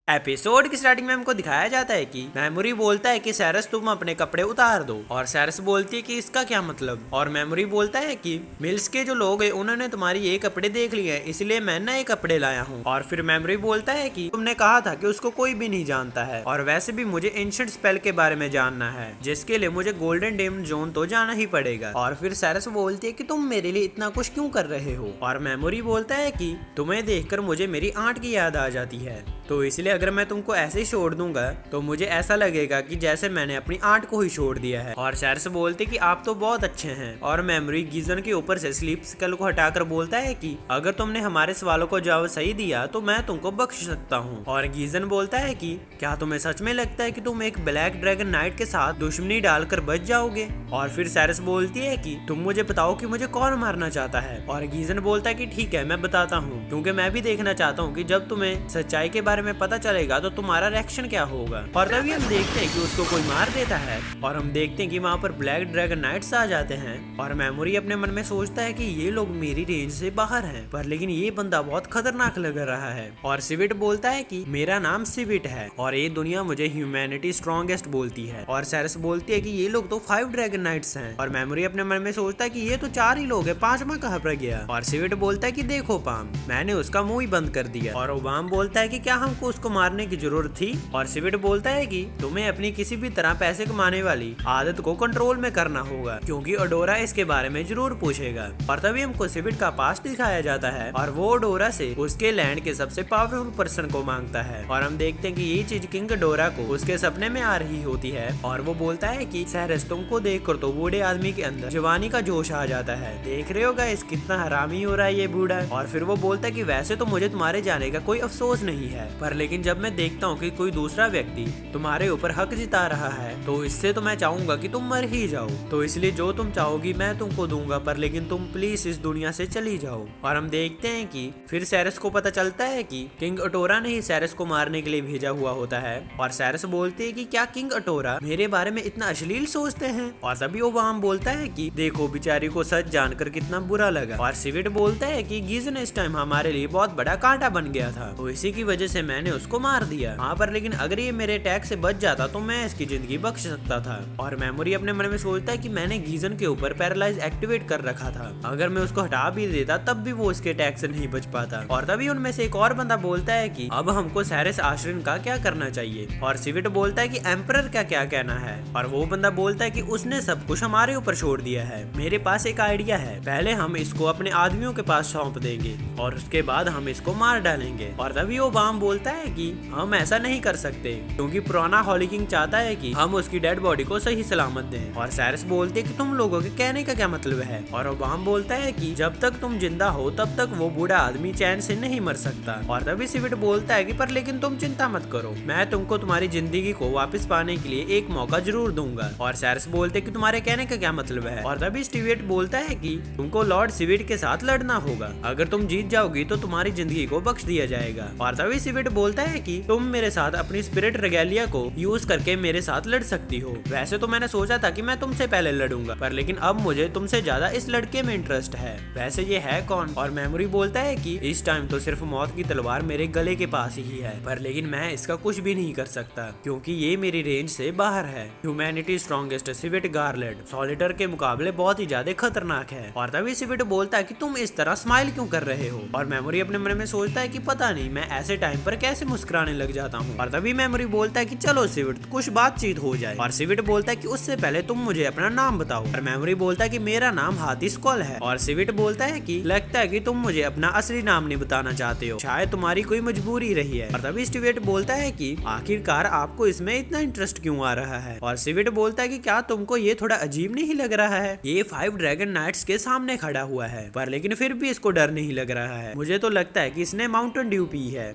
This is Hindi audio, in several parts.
एपिसोड की स्टार्टिंग में हमको दिखाया जाता है कि मेमोरी बोलता है कि सैरस तुम अपने कपड़े उतार दो, और सैरस बोलती है कि इसका क्या मतलब। और मेमोरी बोलता है कि मिल्स के जो लोग हैं उन्होंने तुम्हारी ये कपड़े देख लिए हैं, इसलिए मैं नए कपड़े लाया हूँ। और फिर मेमोरी बोलता है कि तुमने कहा था कि उसको कोई भी नहीं जानता है, और वैसे भी मुझे एंशिएंट स्पेल के बारे में जानना है, जिसके लिए मुझे गोल्डन डेमन जोन तो जाना ही पड़ेगा। और फिर सैरस बोलती है कि तुम मेरे लिए इतना कुछ क्यों कर रहे हो। और मेमोरी बोलता है कि तुम्हें देखकर मुझे मेरी आंट की याद आ जाती है, तो इसलिए अगर मैं तुमको ऐसे ही छोड़ दूंगा तो मुझे ऐसा लगेगा कि जैसे मैंने अपनी आंट को ही छोड़ दिया है। और सैरस बोलते कि आप तो बहुत अच्छे हैं। और मेमोरी गीजन के ऊपर से स्लीप स्कल को हटाकर बोलता है कि अगर तुमने हमारे सवालों को जवाब सही दिया तो मैं तुमको बख्श सकता हूँ। और गीजन बोलता है कि क्या तुम्हें सच में लगता है कि तुम एक ब्लैक ड्रैगन नाइट के साथ दुश्मनी डालकर बच जाओगे। और फिर सैरस बोलती है कि तुम मुझे बताओ कि मुझे कौन मारना चाहता है। और गीजन बोलता है कि ठीक है मैं बताता हूँ, क्योंकि मैं भी देखना चाहता हूँ कि जब तुम्हें सच्चाई के बारे में पता चलेगा तो तुम्हारा रिएक्शन क्या होगा। और तभी हम देखते हैं कि उसको कोई मार देता है, और हम देखते हैं कि वहाँ पर ब्लैक ड्रैगन नाइट्स आ जाते हैं। और मेमोरी अपने मन में सोचता है कि ये लोग मेरी रेंज से बाहर हैं, पर लेकिन ये बंदा बहुत खतरनाक लग रहा है। और सिविट बोलता है कि मेरा नाम सिविट है और ये दुनिया मुझे ह्यूमैनिटी स्ट्रॉन्गेस्ट बोलती है। और सैरस बोलती है कि ये लोग तो 5 ड्रैगन नाइट्स हैं। और मेमोरी अपने मन में सोचता है कि ये तो 4 ही लोग हैं, 5वां कहाँ पर गया। और सिविट बोलता है कि देखो पाम, मैंने उसका मुंह ही बंद कर दिया। और ओबाम बोलता है कि क्या हमको उसको मारने की जरूरत थी। और सिविट बोलता है कि तुम्हें अपनी किसी भी तरह पैसे कमाने वाली आदत को कंट्रोल में करना होगा, क्योंकि ओडोरा इसके बारे में जरूर पूछेगा। और तभी हमको सिविट का पास्ट दिखाया जाता है, और वो ओडोरा से उसके लैंड के सबसे पावरफुल पर्सन को मांगता है। और हम देखते हैं कि ये चीज किंग ओडोरा को उसके सपने में आ रही होती है। और वो बोलता है कि सैरस तुमको देखकर तो बूढ़े आदमी के अंदर जवानी का जोश आ जाता है, देख रहे हो गाइस कितना हरामी हो रहा है ये बूढ़ा। और फिर वो बोलता है कि वैसे तो मुझे तुम्हारे जाने का कोई अफसोस नहीं है, पर लेकिन जब मैं देखता हूँ कि कोई दूसरा व्यक्ति तुम्हारे ऊपर हक जिता रहा है तो इससे तो मैं चाहूंगा कि तुम मर ही जाओ। तो इसलिए जो तुम चाहोगी मैं तुमको दूंगा, पर लेकिन तुम प्लीज इस दुनिया से चली जाओ। और हम देखते हैं कि फिर सैरस को पता चलता है कि किंग ओटोरा ने ही सैरस को मारने के लिए भेजा हुआ होता है। और सैरस बोलते हैं कि क्या किंग ओटोरा मेरे बारे में इतना अश्लील सोचते हैं। और तभी ओबाम बोलता है कि देखो बेचारी को सच जानकर कितना बुरा लगा। और सिविट बोलता है कि गीजन इस टाइम हमारे लिए बहुत बड़ा कांटा बन गया था, तो इसी की वजह से मैंने उसको मार दिया। हाँ पर लेकिन अगर ये मेरे अटैक से बच जाता तो मैं इसकी जिंदगी बख्श सकता था। और मेमोरी अपने मन में सोचता है कि मैंने गीजन के ऊपर पैरालाइज एक्टिवेट कर रखा था, अगर मैं उसको हटा भी देता तब भी वो इसके अटैक से नहीं बच पाता। और तभी उनमें से एक और बंदा बोलता है कि अब हमको सैरस आश्रिन का क्या करना चाहिए। और सिविट बोलता है कि एम्परर का क्या कहना है। और वो बंदा बोलता है कि उसने सब कुछ हमारे ऊपर छोड़ दिया है, मेरे पास एक आइडिया है, पहले हम इसको अपने आदमियों के पास सौंप देंगे और उसके बाद हम इसको मार डालेंगे। और तभी वो बाम बोलता है कि हम ऐसा नहीं कर सकते, क्योंकि पुराना हॉली किंग चाहता है कि हम उसकी डेड बॉडी को सही सलामत दें। और सैरस बोलते कि तुम लोगों के कहने का क्या मतलब है। और ओबाम बोलता है कि जब तक तुम जिंदा हो तब तक वो बूढ़ा आदमी चैन से नहीं मर सकता। और तभी सिविट बोलता है कि पर लेकिन तुम चिंता मत करो, मैं तुमको तुम्हारी जिंदगी को वापस पाने के लिए एक मौका जरूर दूंगा। और सैरस बोलते कि तुम्हारे कहने का क्या मतलब है। और तभी स्टीवेट बोलता है कि तुमको लॉर्ड सिविट के साथ लड़ना होगा, अगर तुम जीत जाओगी तो तुम्हारी जिंदगी को बख्श दिया जाएगा। और तभी सिविट बोलता है कि तुम मेरे साथ अपनी स्पिरिट रेगेलिया को यूज करके मेरे साथ लड़ सकती हो। वैसे तो मैंने सोचा था कि मैं तुमसे पहले लड़ूंगा, पर लेकिन अब मुझे तुमसे ज्यादा इस लड़के में इंटरेस्ट है, वैसे ये है कौन। और मेमोरी बोलता है कि इस टाइम तो सिर्फ मौत की तलवार मेरे गले के पास ही है, पर लेकिन मैं इसका कुछ भी नहीं कर सकता क्योंकि ये मेरी रेंज से बाहर है। ह्यूमैनिटी स्ट्रॉन्गेस्ट सिविट गार्लेट सॉलिटर के मुकाबले बहुत ही ज्यादा खतरनाक है। और तभी सिविट बोलता है कि तुम इस तरह स्माइल क्यों कर रहे हो। और मेमोरी अपने मन में सोचता है कि पता नहीं मैं ऐसे टाइम पर कैसे मुस्कुराने लग जाता हूँ। और तभी मेमोरी बोलता है कि चलो सिविट कुछ बातचीत हो जाए। और सिविट बोलता है कि उससे पहले तुम मुझे अपना नाम बताओ। और मेमोरी बोलता है कि मेरा नाम हाथी स्कॉल है। और सिविट बोलता है कि लगता है कि तुम मुझे अपना असली नाम नहीं बताना चाहते हो, शायद तुम्हारी कोई मजबूरी रही है। और तभी सिविट बोलता है कि आखिरकार आपको इसमें इतना इंटरेस्ट क्यों आ रहा है। और सिविट बोलता है कि क्या तुमको ये थोड़ा अजीब नहीं लग रहा है, ये 5 ड्रैगन नाइट्स के सामने खड़ा हुआ है, पर लेकिन फिर भी इसको डर नहीं लग रहा है। मुझे तो लगता है कि इसने माउंटेन ड्यू पी है।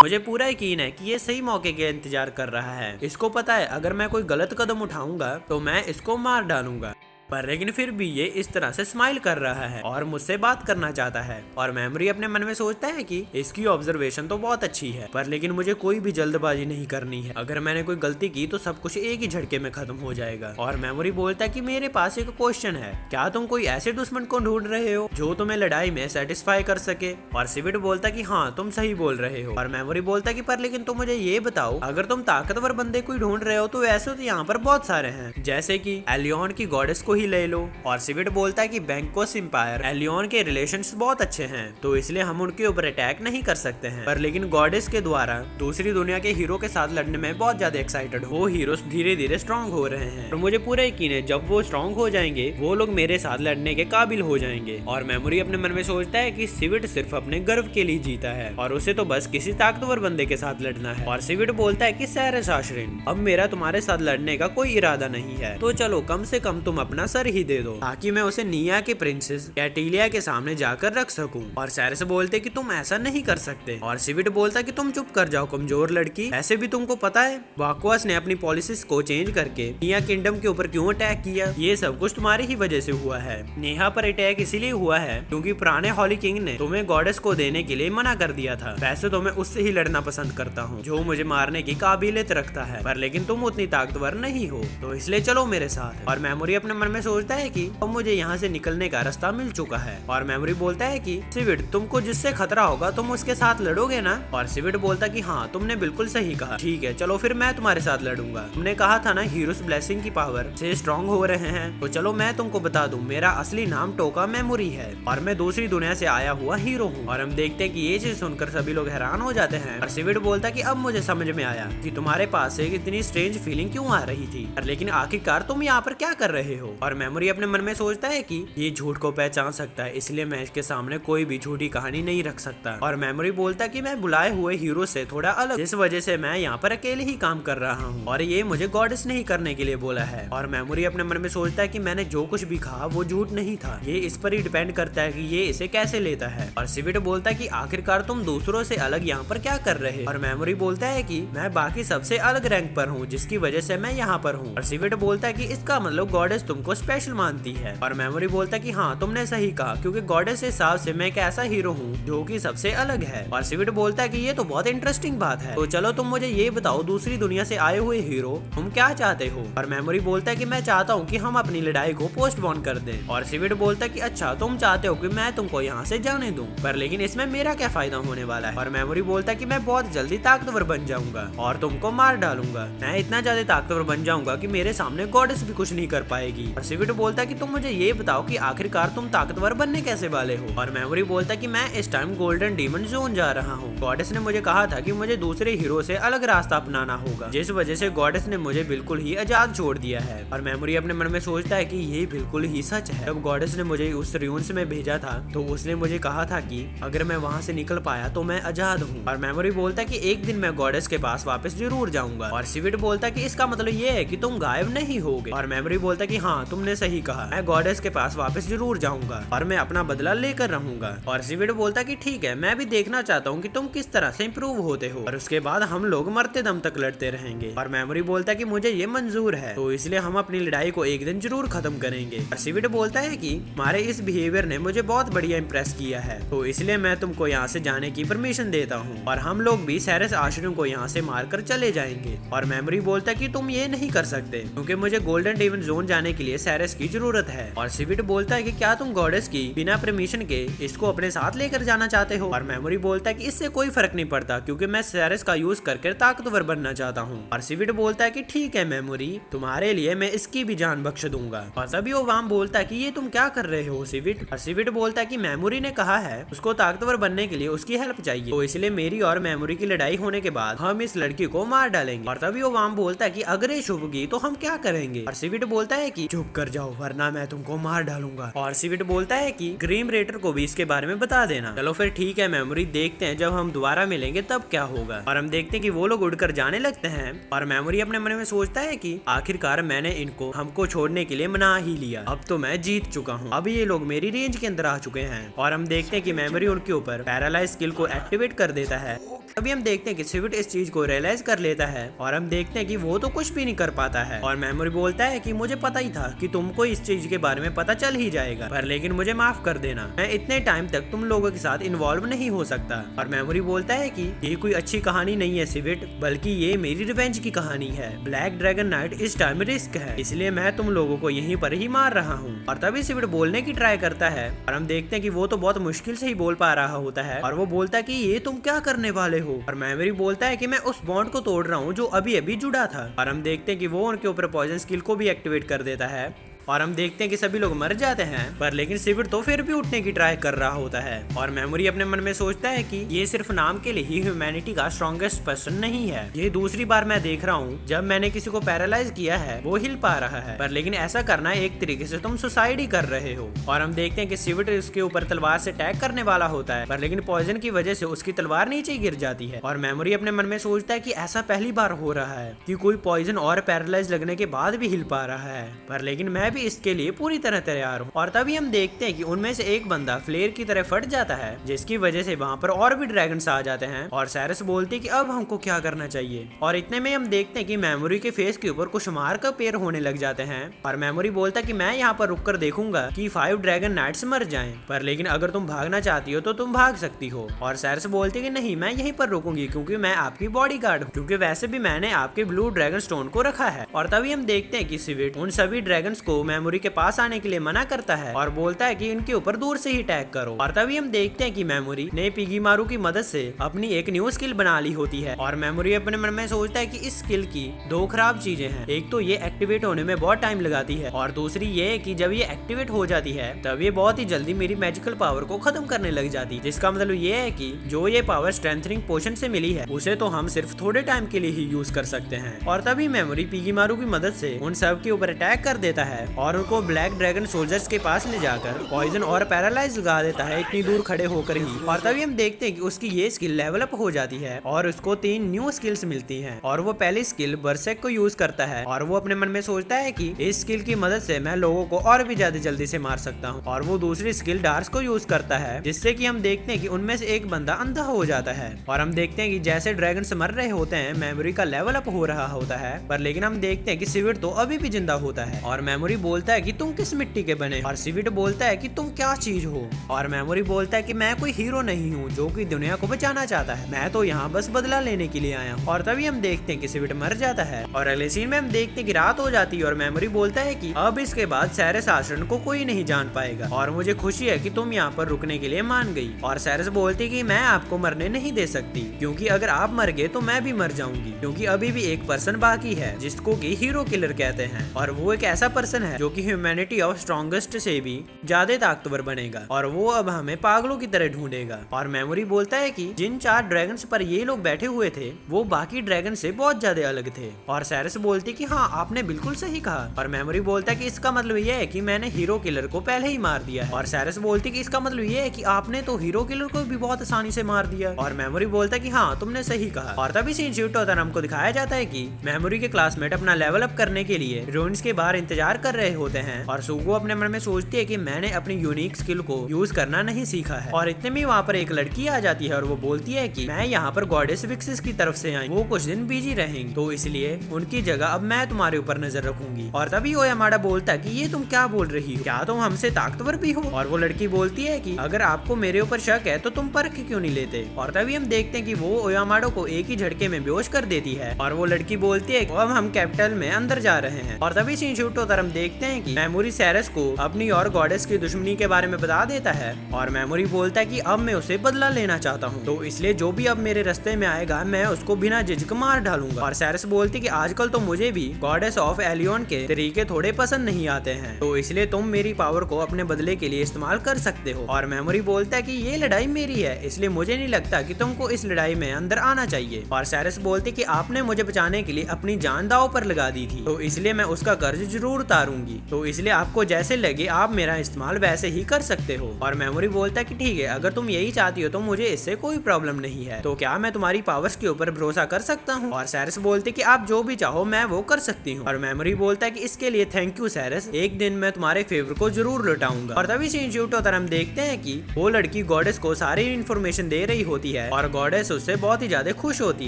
मुझे पूरा यकीन है कि ये सही मौके के इंतजार कर रहा है। इसको पता है अगर मैं कोई गलत कदम उठाऊंगा तो मैं इसको मार डालूंगा। पर लेकिन फिर भी ये इस तरह से स्माइल कर रहा है और मुझसे बात करना चाहता है। और मेमोरी अपने मन में सोचता है कि इसकी ऑब्जर्वेशन तो बहुत अच्छी है, पर लेकिन मुझे कोई भी जल्दबाजी नहीं करनी है। अगर मैंने कोई गलती की तो सब कुछ एक ही झटके में खत्म हो जाएगा। और मेमोरी बोलता है कि मेरे पास एक क्वेश्चन है, क्या तुम कोई ऐसे दुश्मन को ढूंढ रहे हो जो तुम्हें लड़ाई में सेटिस्फाई कर सके? और सिविट बोलता कि हाँ तुम सही बोल रहे हो। और मेमोरी बोलता कि पर लेकिन तुम मुझे ये बताओ, अगर तुम ताकतवर बंदे कोई ढूंढ रहे हो तो वैसे तो यहाँ पर बहुत सारे हैं, जैसे कि एलियन की गॉडेस को ही ले लो। और सिविट बोलता है कि बैंकोस एम्पायर एलियन के रिलेशंस बहुत अच्छे हैं, तो इसलिए हम उनके ऊपर अटैक नहीं कर सकते हैं, पर लेकिन गॉडेस के द्वारा दूसरी दुनिया के हीरो के साथ लड़ने में बहुत ज्यादा एक्साइटेड हो। हीरो धीरे धीरे स्ट्रॉन्ग हो रहे हैं और मुझे पूरा यकीन है जब वो स्ट्रॉन्ग हो जाएंगे वो लोग मेरे साथ लड़ने के काबिल हो जाएंगे। और मेमोरी अपने मन में सोचता है कि सिविट सिर्फ अपने गर्व के लिए जीता है और उसे तो बस किसी ताकतवर बंदे के साथ लड़ना है। और सिविट बोलता है कि सैरस आशरिन, अब मेरा तुम्हारे साथ लड़ने का कोई इरादा नहीं है, तो चलो कम से कम तुम अपना सर ही दे दो ताकि मैं उसे निया के प्रिंसेस कैटिलिया के सामने जाकर रख सकूं। और सैरस बोलते कि तुम ऐसा नहीं कर सकते। और सिविट बोलता कि तुम चुप कर जाओ कमजोर लड़की, ऐसे भी तुमको पता है वाकवास ने अपनी पॉलिसीज को चेंज करके निया किंगडम के ऊपर क्यों अटैक किया? ये सब कुछ तुम्हारी ही वजह से हुआ है। नेहा पर अटैक इसीलिए हुआ है क्योंकि पुराने हॉली किंग ने तुम्हें गॉडेस को देने के लिए मना कर दिया था। वैसे तो मैं उससे ही लड़ना पसंद करता हूँ जो मुझे मारने की काबिलियत रखता है, पर लेकिन तुम उतनी ताकतवर नहीं हो, तो इसलिए चलो मेरे साथ। और मेमोरी अपने मन में सोचता है कि अब मुझे यहाँ से निकलने का रास्ता मिल चुका है। और मेमोरी बोलता है कि सिविट तुमको जिससे खतरा होगा तुम उसके साथ लड़ोगे ना? और सिविट बोलता कि हाँ तुमने बिल्कुल सही कहा, ठीक है चलो फिर मैं तुम्हारे साथ लड़ूंगा। तुमने कहा था ना हीरोस ब्लेसिंग की पावर से स्ट्रॉन्ग हो रहे हैं, तो चलो मैं तुमको बता दूं मेरा असली नाम टोका मेमोरी है और मैं दूसरी दुनिया से आया हुआ हीरो हूँ। और हम देखते हैं कि ये चीज सुनकर सभी लोग हैरान हो जाते हैं। और सिविट बोलता कि अब मुझे समझ में आया कि तुम्हारे पास से इतनी स्ट्रेंज फीलिंग क्यों आ रही थी, लेकिन आखिरकार तुम यहाँ पर क्या कर रहे हो? और मेमोरी अपने मन में सोचता है कि ये झूठ को पहचान सकता है, इसलिए मैं इसके सामने कोई भी झूठी कहानी नहीं रख सकता। और मेमोरी बोलता कि मैं बुलाए हुए हीरो से थोड़ा अलग, जिस वजह से मैं यहाँ पर अकेले ही काम कर रहा हूँ और ये मुझे गॉडेस नहीं करने के लिए बोला है। और मेमोरी अपने मन में सोचता है कि मैंने जो कुछ भी कहा वो झूठ नहीं था, ये इस पर ही डिपेंड करता है कि ये इसे कैसे लेता है। और सिविट बोलता है कि आखिरकार तुम दूसरों से अलग यहाँ पर क्या कर रहे? और मेमोरी बोलता है कि मैं बाकी सबसे अलग रैंक पर हूँ जिसकी वजह से मैं यहाँ पर हूँ। और सिविट बोलता है कि इसका मतलब गॉडेस तुमको स्पेशल मानती है। और मेमोरी बोलता है कि हाँ तुमने सही कहा, क्योंकि गॉडेस के हिसाब से मैं एक ऐसा हीरो हूँ जो कि सबसे अलग है। और सिविट बोलता है कि ये तो बहुत इंटरेस्टिंग बात है, तो चलो तुम मुझे ये बताओ दूसरी दुनिया से आए हुए हीरो तुम क्या चाहते हो? और मेमोरी बोलता है कि मैं चाहता हूँ कि हम अपनी लड़ाई को पोस्टपोन कर दें। और सिविट बोलता है कि अच्छा तुम चाहते हो कि मैं तुमको यहाँ से जाने दूं, पर लेकिन इसमें मेरा क्या फायदा होने वाला है? और मेमोरी बोलता है कि मैं बहुत जल्दी ताकतवर बन जाऊंगा और तुमको मार डालूंगा। मैं इतना ज्यादा ताकतवर बन जाऊंगा कि मेरे सामने गॉडेस भी कुछ नहीं कर पाएगी। और सिविट बोलता है कि तुम मुझे ये बताओ कि आखिरकार तुम ताकतवर बनने कैसे वाले हो? और मेमोरी बोलता है कि मैं इस टाइम गोल्डन डीमन जोन जा रहा हूँ। गॉडेस ने मुझे कहा था कि मुझे दूसरे हीरो से अलग रास्ता अपनाना होगा, जिस वजह से गॉडेस ने मुझे बिल्कुल ही आजाद छोड़ दिया है। और मेमोरी अपने मन में सोचता है कि ये बिल्कुल ही सच है। जब गॉडेस ने मुझे उस रियून्स में भेजा था तो उसने मुझे कहा था कि अगर मैं वहाँ से निकल पाया तो मैं आजाद हूँ। और मेमोरी बोलता है कि एक दिन मैं गॉडेस के पास वापस जरूर जाऊंगा। और सिविट बोलता है कि इसका मतलब ये है कि तुम गायब नहीं होगे। और मेमोरी बोलता है कि हाँ तुमने सही कहा, मैं गॉडेस के पास वापस जरूर जाऊंगा और मैं अपना बदला लेकर रहूंगा। और सिविट बोलता है कि ठीक है, मैं भी देखना चाहता हूँ कि तुम किस तरह से इंप्रूव होते हो और उसके बाद हम लोग मरते दम तक लड़ते रहेंगे। और मेमोरी बोलता है कि मुझे ये मंजूर है, तो इसलिए हम अपनी लड़ाई को एक दिन जरूर खत्म करेंगे। और सिविट बोलता है कि हमारे इस बिहेवियर ने मुझे बहुत बढ़िया इंप्रेस किया है, तो इसलिए मैं तुमको यहाँ से जाने की परमिशन देता हूँ और हम लोग भी सैरस आश्रम को यहाँ से मारकर चले जाएंगे। और मेमोरी बोलता है कि तुम ये नहीं कर सकते क्योंकि मुझे गोल्डन डेमन जोन जाने के लिए सैरस की जरूरत है। और सिविट बोलता है कि क्या तुम गॉडेस की बिना परमिशन के इसको अपने साथ लेकर जाना चाहते हो? और मेमोरी बोलता है कि इससे कोई फर्क नहीं पड़ता क्योंकि मैं सैरस का यूज करके ताकतवर बनना चाहता हूँ। और सिविट बोलता है कि ठीक है मेमोरी, तुम्हारे लिए मैं इसकी भी जान बख्श दूंगा। और तभी ओवाम बोलता है कि ये तुम क्या कर रहे हो सिविट? और सिविट बोलता है कि मेमोरी ने कहा है उसको ताकतवर बनने के लिए उसकी हेल्प चाहिए, तो इसलिए मेरी और मेमोरी की लड़ाई होने के बाद हम इस लड़की को मार डालेंगे। और तभी ओवाम बोलता है कि अगर ये शुभ गई तो हम क्या करेंगे? और सिविट बोलता है कि चुप कर जाओ वरना मैं तुमको मार डालूंगा। और सिविट बोलता है कि ग्रीम रेटर को भी इसके बारे में बता देना। चलो फिर ठीक है मेमोरी, देखते हैं जब हम दोबारा मिलेंगे तब क्या होगा। और हम देखते हैं कि वो लोग उड़कर जाने लगते हैं। और मेमोरी अपने मन में सोचता है कि आखिरकार मैंने इनको हमको छोड़ने के लिए मना ही लिया, अब तो मैं जीत चुका हूँ, अब ये लोग मेरी रेंज के अंदर आ चुके हैं। और हम देखते हैं कि मेमोरी उनके ऊपर पैरालाइज स्किल को एक्टिवेट कर देता है तभी हम देखते हैं कि सिविट इस चीज को रियलाइज कर लेता है और हम देखते हैं कि वो तो कुछ भी नहीं कर पाता है। और मेमोरी बोलता है कि मुझे पता ही था कि तुमको इस चीज के बारे में पता चल ही जाएगा, पर लेकिन मुझे माफ कर देना, मैं इतने टाइम तक तुम लोगों के साथ इन्वॉल्व नहीं हो सकता। और मेमोरी बोलता है कि ये कोई अच्छी कहानी नहीं है सिविट, बल्कि ये मेरी रिवेंज की कहानी है। ब्लैक ड्रैगन नाइट इस टाइम रिस्क है, इसलिए मैं तुम लोगों को यहीं पर ही मार रहा हूँ। और तभी सिविट बोलने की ट्राई करता है और हम देखते हैं कि वो तो बहुत मुश्किल से ही बोल पा रहा होता है और वो बोलता है कि ये तुम क्या करने वाले हो। और मेमोरी बोलता है कि मैं उस बॉन्ड को तोड़ रहा हूँ जो अभी अभी जुड़ा था। और हम देखते हैं कि वो उनके ऊपर पॉइजन स्किल को भी एक्टिवेट कर देता है और हम देखते हैं कि सभी लोग मर जाते हैं, पर लेकिन सिविट तो फिर भी उठने की ट्राई कर रहा होता है। और मेमोरी अपने मन में सोचता है कि ये सिर्फ नाम के लिए ही ह्यूमैनिटी का स्ट्रॉन्गेस्ट पर्सन नहीं है। ये दूसरी बार मैं देख रहा हूँ जब मैंने किसी को पैरालाइज किया है वो हिल पा रहा है, पर लेकिन ऐसा करना एक तरीके से तुम सुसाइड ही कर रहे हो। और हम देखते हैं कि सिविट उसके ऊपर तलवार से अटैक करने वाला होता है, पर लेकिन पॉइजन की वजह से उसकी तलवार नीचे गिर जाती है। और मेमोरी अपने मन में सोचता है कि ऐसा पहली बार हो रहा है कि कोई पॉइजन और पैरालाइज लगने के बाद भी हिल पा रहा है, पर लेकिन मैं भी इसके लिए पूरी तरह तैयार हूँ। और तभी हम देखते हैं कि उनमें से एक बंदा फ्लेयर की तरह फट जाता है, जिसकी वजह से वहाँ पर और भी ड्रैगन्स आ जाते हैं। और सैरस बोलती है कि अब हमको क्या करना चाहिए। और इतने में हम देखते हैं कि मेमोरी के फेस के ऊपर कुछ मार का पैर होने लग जाते हैं। और मेमोरी बोलता है कि मैं यहाँ पर रुक कर देखूंगा कि 5 ड्रैगन नाइट्स मर जाएं, पर लेकिन अगर तुम भागना चाहती हो तो तुम भाग सकती हो। और सैरस बोलती है कि नहीं, मैं यहीं पर रुकूंगी क्योंकि मैं आपकी बॉडीगार्ड हूँ, क्योंकि वैसे भी मैंने आपके ब्लू ड्रैगन स्टोन को रखा है। और तभी हम देखते हैं कि सिविट उन सभी ड्रैगन्स को मेमोरी के पास आने के लिए मना करता है और बोलता है कि इनके ऊपर दूर से ही अटैक करो। और तभी हम देखते हैं कि मेमोरी ने पिगीमारू की मदद से अपनी एक न्यू स्किल बना ली होती है। और मेमोरी अपने मन में सोचता है कि इस स्किल की 2 खराब चीजें हैं। एक तो ये एक्टिवेट होने में बहुत टाइम लगाती है, और दूसरी ये कि जब ये एक्टिवेट हो जाती है तब ये बहुत ही जल्दी मेरी मैजिकल पावर को खत्म करने लग जाती है। जिसका मतलब ये है कि जो ये पावर स्ट्रेंथनिंग पोशन से मिली है उसे तो हम सिर्फ थोड़े टाइम के लिए ही यूज कर सकते हैं। और तभी मेमोरी पिगीमारू की मदद से उन सब के ऊपर अटैक कर देता है और उनको ब्लैक ड्रैगन सोल्जर्स के पास ले जाकर पॉइजन और पैरालाइज लगा देता है इतनी दूर खड़े होकर ही। और तभी हम देखते हैं कि उसकी ये स्किल लेवल अप हो जाती है और उसको 3 न्यू स्किल्स मिलती हैं। और वो पहली स्किल बरसेक को यूज करता है और वो अपने मन में सोचता है कि इस स्किल की मदद से मैं लोगों को और भी ज्यादा जल्दी से मार सकता हूँ। और वो दूसरी स्किल डार्स को यूज करता है, जिससे कि हम देखते हैं कि उनमें से एक बंदा अंधा हो जाता है। और हम देखते हैं कि जैसे ड्रैगन मर रहे होते हैं मेमोरी का लेवल अप हो रहा होता है, पर लेकिन हम देखते हैं कि सिविट तो अभी भी जिंदा होता है। और मेमोरी बोलता है कि तुम किस मिट्टी के बने, और सिविट बोलता है कि तुम क्या चीज हो। और मेमोरी बोलता है कि मैं कोई हीरो नहीं हूँ जो कि दुनिया को बचाना चाहता है, मैं तो यहाँ बस बदला लेने के लिए आया हूँ। और तभी हम देखते हैं कि सिविट मर जाता है और अगले सीन में हम देखते हैं कि रात हो जाती है और मेमोरी बोलता है कि अब इसके बाद सैरस आश्रम को कोई नहीं जान पाएगा और मुझे खुशी है कि तुम यहाँ पर रुकने के लिए मान गई। और सैरस बोलती है कि मैं आपको मरने नहीं दे सकती, क्योंकि अगर आप मर गए तो मैं भी मर जाऊंगी, क्योंकि अभी भी एक पर्सन बाकी है जिसको कि हीरो किलर कहते हैं। और वो एक ऐसा पर्सन है जो कि ह्यूमैनिटी ऑफ स्ट्रॉन्गेस्ट से भी ज्यादा ताकतवर बनेगा और वो अब हमें पागलों की तरह ढूंढेगा। और मेमोरी बोलता है कि जिन 4 ड्रैगन्स पर ये लोग बैठे हुए थे वो बाकी ड्रैगन से बहुत ज्यादा अलग थे। और सैरस बोलती कि हाँ, आपने बिल्कुल सही कहा। और मेमोरी बोलता है कि इसका मतलब ये है कि मैंने हीरो किलर को पहले ही मार दिया है। और सैरस बोलती कि इसका मतलब ये है कि आपने तो हीरो किलर को भी बहुत आसानी से मार दिया। और मेमोरी बोलता है कि हाँ, तुमने सही कहा। और तभी सीन शिफ्ट होता है, हमको दिखाया जाता है कि मेमोरी के क्लासमेट अपना लेवल अप करने के लिए रूइंस के बाहर इंतजार कर रहे होते हैं। और सुगो अपने मन में सोचती है कि मैंने अपनी यूनिक स्किल को यूज करना नहीं सीखा है। और इतने में वहाँ पर एक लड़की आ जाती है और वो बोलती है कि मैं यहाँ पर गॉडेस विक्सिस की तरफ से आई, वो कुछ दिन बिजी रहेंगी तो इसलिए उनकी जगह अब मैं तुम्हारे ऊपर नजर रखूंगी। और तभी ओयामाडा बोलता है कि ये तुम क्या बोल रही हो, क्या तुम हमसे ताकतवर भी हो। और वो लड़की बोलती है कि अगर आपको मेरे ऊपर शक है तो तुम परख क्यों नहीं लेते। और तभी हम देखते हैं कि वो ओयामाडा को एक ही झटके में बेहोश कर देती है और वो लड़की बोलती है अब हम कैपिटल में अंदर जा रहे हैं। और तभी सीन शिफ्ट होता है, हम देखते हैं कि मेमोरी सैरस को अपनी और गॉडेस की दुश्मनी के बारे में बता देता है। और मेमोरी बोलता है कि अब मैं उसे बदला लेना चाहता हूँ, तो इसलिए जो भी अब मेरे रास्ते में आएगा मैं उसको बिना झिझक मार डालूंगा। और सैरस बोलती कि आजकल तो मुझे भी गॉडेस ऑफ एलियन के तरीके थोड़े पसंद नहीं आते हैं, तो इसलिए तुम मेरी पावर को अपने बदले के लिए इस्तेमाल कर सकते हो। और मेमोरी बोलता है कि ये लड़ाई मेरी है, इसलिए मुझे नहीं लगता कि तुमको इस लड़ाई में अंदर आना चाहिए। और सैरस बोलती कि आपने मुझे बचाने के लिए अपनी जान दांव पर लगा दी थी, तो इसलिए मैं उसका कर्ज जरूर उतारूंगी। करूंगी, तो इसलिए आपको जैसे लगे आप मेरा इस्तेमाल वैसे ही कर सकते हो। और मेमोरी बोलता है कि ठीक है, अगर तुम यही चाहती हो तो मुझे इससे कोई प्रॉब्लम नहीं है, तो क्या मैं तुम्हारी पावर्स के ऊपर भरोसा कर सकता हूँ। और सैरस बोलते कि आप जो भी चाहो मैं वो कर सकती हूँ। और मेमोरी बोलता है कि इसके लिए थैंक यू सैरस, एक दिन मैं तुम्हारे फेवर को जरूर लौटाऊंगा। और तभी सीन शूट होता हम देखते हैं कि वो लड़की गॉडेस को सारी इन्फॉर्मेशन दे रही होती है और गॉडेस उससे बहुत ही ज्यादा खुश होती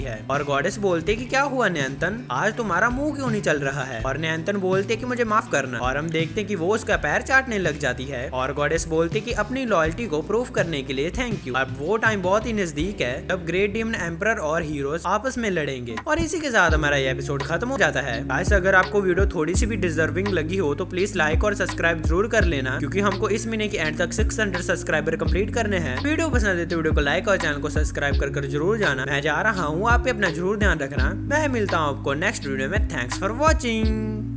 है। और गॉडेस बोलते कि क्या हुआ नयनतन, आज तुम्हारा मुंह क्यों नहीं चल रहा है। और नयनतन बोलते कि मुझे माफ करना। और हम देखते कि वो उसका पैर चाटने लग जाती है। और गॉडेस बोलते कि अपनी लॉयल्टी को प्रूव करने के लिए थैंक यू। अब वो टाइम बहुत ही नजदीक है जब ग्रेट डीमन एम्परर और हीरोज आपस में लड़ेंगे। और इसी के साथ हमारा ये एपिसोड खत्म हो जाता है। ऐसे अगर आपको वीडियो थोड़ी सी भी डिजर्विंग लगी हो तो प्लीज लाइक और सब्सक्राइब जरूर कर लेना, क्योंकि हमको इस महीने के एंड तक 600 सब्सक्राइबर कंप्लीट करने हैं। वीडियो पसंद है तो वीडियो को लाइक और चैनल को सब्सक्राइब कर जरूर जाना। मैं जा रहा हूँ, आप अपना जरूर ध्यान रखना। मैं मिलता हूँ आपको नेक्स्ट वीडियो में। Thanks for watching.